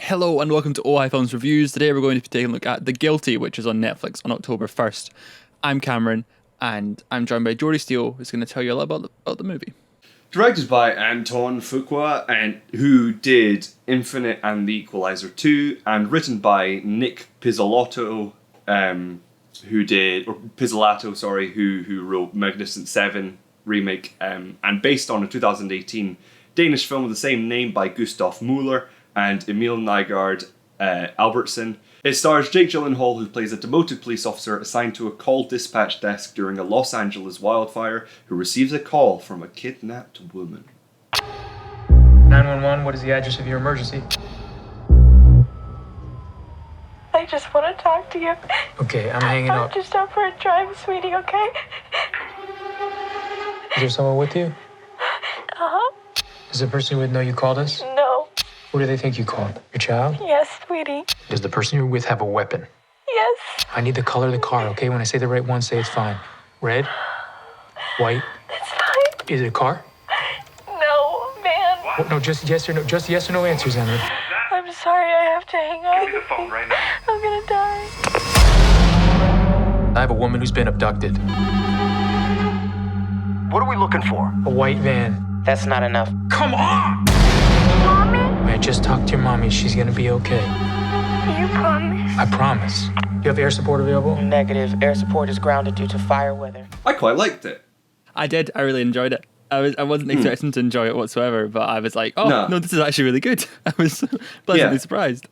Hello and welcome to OI Films Reviews. Today we're going to be taking a look at The Guilty, which is on Netflix on October 1st. I'm Cameron and I'm joined by Jordi Steele, who's going to tell you a little about the movie. Directed by Antoine Fuqua, and who did Infinite and The Equalizer 2, and written by Nick Pizzolatto, who wrote Magnificent Seven remake, and based on a 2018 Danish film of the same name by Gustav Muller and Emil Nygaard Albertsen. It stars Jake Gyllenhaal, who plays a demoted police officer assigned to a call dispatch desk during a Los Angeles wildfire, who receives a call from a kidnapped woman. 911, what is the address of your emergency? I just want to talk to you. Okay, I'm hanging I'm up. just out for a drive, sweetie, okay? Is there someone with you? Uh-huh. Does the person you with know you called us? No. Who do they think you called? Your child? Yes, sweetie. Does the person you're with have a weapon? Yes. I need the color of the car, okay? When I say the right one, say it's fine. Red? White? It's fine. Is it a car? No, man. Oh, no, just yes or no. Just yes or no answers, Emily. I'm sorry, I have to hang up. Give me the phone right now. I'm gonna die. I have a woman who's been abducted. What are we looking for? A white van. That's not enough. Come on! Mommy? I just talked to your mommy. She's gonna be okay. You promise? I promise. You have air support available? Negative. Air support is grounded due to fire weather. I quite liked it. I did. I really enjoyed it. I wasn't expecting to enjoy it whatsoever, but I was like, oh, no, this is actually really good. I was pleasantly surprised.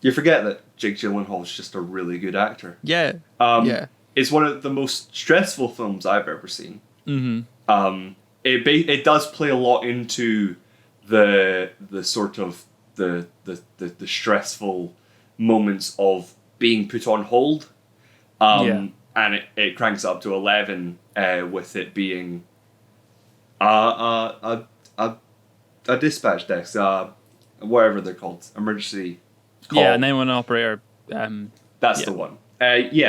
You forget that Jake Gyllenhaal is just a really good actor. Yeah. It's one of the most stressful films I've ever seen. Mm-hmm. It does play a lot into the sort of the stressful moments of being put on hold, and it cranks up to 11 with it being a dispatch desk, whatever they're called, emergency call. Yeah, 911 operator. That's the one.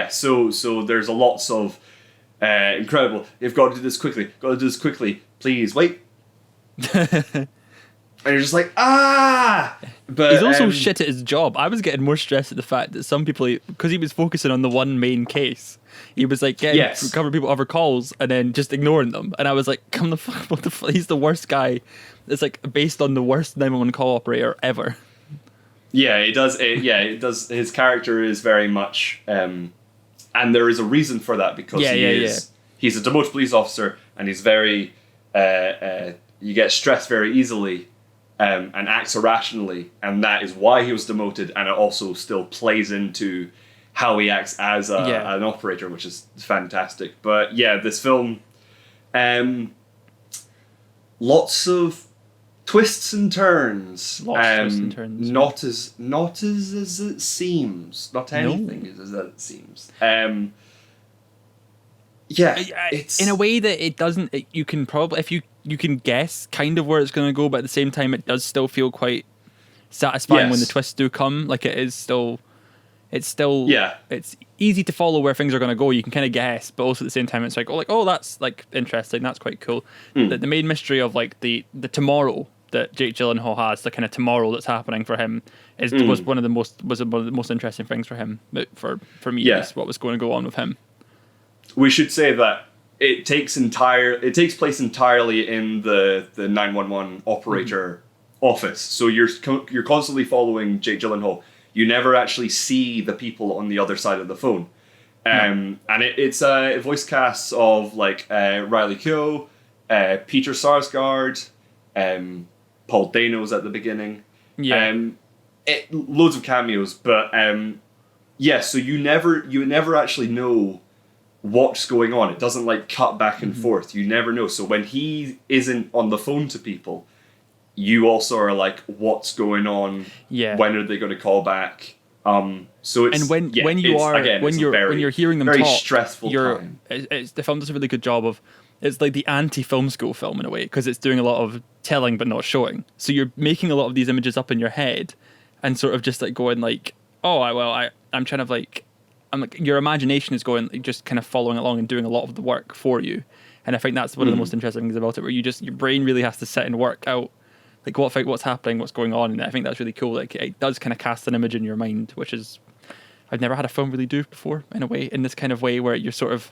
So there's a lots of incredible. You've got to do this quickly. Got to do this quickly. Please wait. And you're just like, But he's also shit at his job. I was getting more stressed at the fact that some people, because he was focusing on the one main case, he was like getting cover people over calls and then just ignoring them. And I was like, come the fuck, what the fuck? He's the worst guy. It's like based on the worst 911 call operator ever. Yeah, it does. It does. His character is very much, and there is a reason for that because he's a demoted police officer and he's very, you get stressed very easily. And acts irrationally, and that is why he was demoted, and it also still plays into how he acts as an operator, which is fantastic. But yeah, this film, lots of twists and turns. Not as it seems. Not anything is as it seems. It's in a way that it doesn't. You can probably, if you can guess kind of where it's going to go, but at the same time, it does still feel quite satisfying when the twists do come. Like it's easy to follow where things are going to go. You can kind of guess, but also at the same time, it's like, oh, that's like interesting. That's quite cool. The main mystery of like the tomorrow that Jake Gyllenhaal has, the kind of tomorrow that's happening for him, was one of the most interesting things for him. But for me, is what was going to go on with him. We should say that it takes place entirely in the 911 operator office. So you're constantly following Jake Gyllenhaal. You never actually see the people on the other side of the phone. And it's a voice cast of like Riley Keough, Peter Sarsgaard, Paul Dano's at the beginning. Loads of cameos, but so you never actually know what's going on. It doesn't like cut back and forth. You never know. So when he isn't on the phone to people, you also are like, what's going on? Yeah. When are they going to call back? So it's, and when you're hearing them very talk, stressful time. The film does a really good job of, it's like the anti-film school film in a way, because it's doing a lot of telling but not showing. So you're making a lot of these images up in your head and sort of just like going like, I'm trying to like, your imagination is going, like, just kind of following along and doing a lot of the work for you. And I think that's one of the most interesting things about it, where your brain really has to sit and work out like what's happening, what's going on, and I think that's really cool. Like it does kind of cast an image in your mind, which is I've never had a film really do before in a way, in this kind of way where you're sort of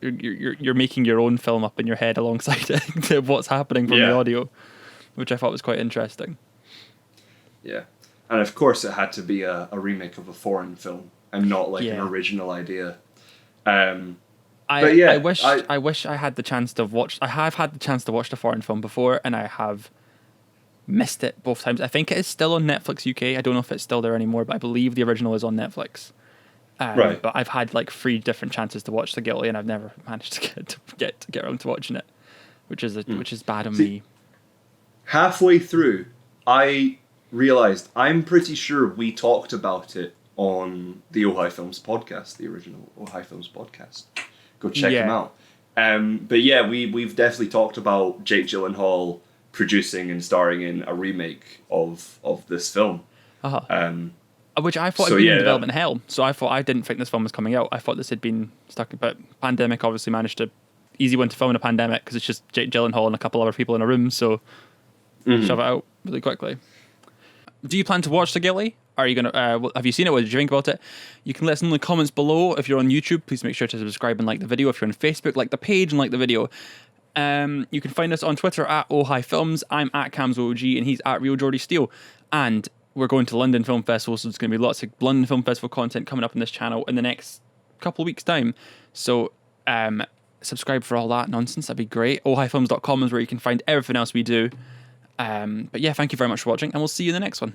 you're making your own film up in your head alongside it to what's happening from the audio, which I thought was quite interesting. Yeah, and of course it had to be a remake of a foreign film and not like an original idea. I wish I had the chance to watch. I have had the chance to watch the foreign film before, and I have missed it both times. I think it is still on Netflix UK. I don't know if it's still there anymore, but I believe the original is on Netflix. Right. But I've had like 3 different chances to watch The Guilty, and I've never managed to get around to watching it, which is bad on me. Halfway through, I realized I'm pretty sure we talked about it on the Ojai Films podcast, the original Ojai Films podcast. Go check them out. But yeah, we've definitely talked about Jake Gyllenhaal producing and starring in a remake of this film. Which I thought had been in development hell. So I didn't think this film was coming out. I thought this had been stuck. But pandemic obviously managed to easy one to film in a pandemic because it's just Jake Gyllenhaal and a couple other people in a room. So shove it out really quickly. Do you plan to watch The Guilty? Are you gonna? Have you seen it? What did you think about it? You can let us know in the comments below. If you're on YouTube, please make sure to subscribe and like the video. If you're on Facebook, like the page and like the video. You can find us on Twitter at Ojai Films. I'm at CamsOG and he's at Real Jordi Steele. And we're going to London Film Festival, so there's going to be lots of London Film Festival content coming up on this channel in the next couple of weeks' time. So subscribe for all that nonsense. That'd be great. OhaiFilms.com is where you can find everything else we do. But yeah, thank you very much for watching, and we'll see you in the next one.